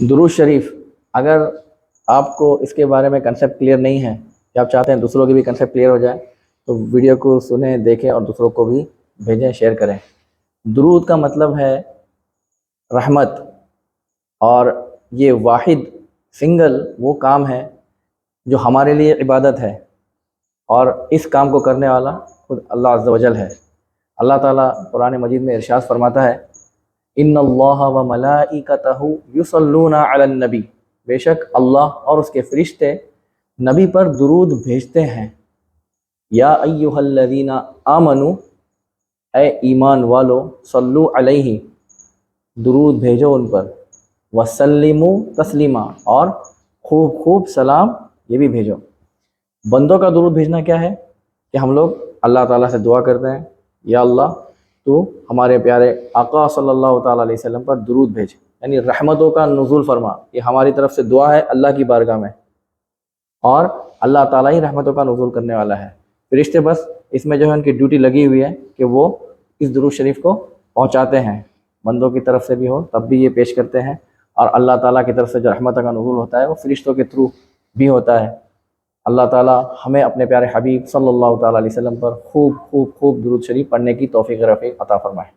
درود شریف، اگر آپ کو اس کے بارے میں کنسیپٹ کلیئر نہیں ہے کہ آپ چاہتے ہیں دوسروں کی بھی کنسیپٹ کلیئر ہو جائے تو ویڈیو کو سنیں، دیکھیں اور دوسروں کو بھی بھیجیں، شیئر کریں۔ درود کا مطلب ہے رحمت، اور یہ واحد سنگل وہ کام ہے جو ہمارے لیے عبادت ہے، اور اس کام کو کرنے والا خود اللہ عز و جل ہے۔ اللہ تعالیٰ قرآن مجید میں ارشاد فرماتا ہے ان اللہ و ملائکتہ یصلون علی النبی، بے شک اللہ اور اس کے فرشتے نبی پر درود بھیجتے ہیں۔ یا ایہا الذین آمنو، اے ایمان والو، صلو علیہ، درود بھیجو ان پر، وسلموا تسلیما، اور خوب خوب سلام یہ بھی بھیجو۔ بندوں کا درود بھیجنا کیا ہے کہ ہم لوگ اللہ تعالیٰ سے دعا کرتے ہیں، یا اللہ تو ہمارے پیارے آقا صلی اللہ تعالیٰ علیہ وسلم پر درود بھیج، یعنی رحمتوں کا نزول فرما۔ یہ ہماری طرف سے دعا ہے اللہ کی بارگاہ میں، اور اللہ تعالیٰ ہی رحمتوں کا نزول کرنے والا ہے۔ فرشتے بس اس میں جو ہے ان کی ڈیوٹی لگی ہوئی ہے کہ وہ اس درود شریف کو پہنچاتے ہیں، بندوں کی طرف سے بھی ہو تب بھی یہ پیش کرتے ہیں، اور اللہ تعالیٰ کی طرف سے جو رحمتوں کا نزول ہوتا ہے وہ فرشتوں کے تھرو بھی ہوتا ہے۔ اللہ تعالیٰ ہمیں اپنے پیارے حبیب صلی اللہ تعالیٰ علیہ وسلم پر خوب خوب خوب درود شریف پڑھنے کی توفیق رفیق عطا فرمائے۔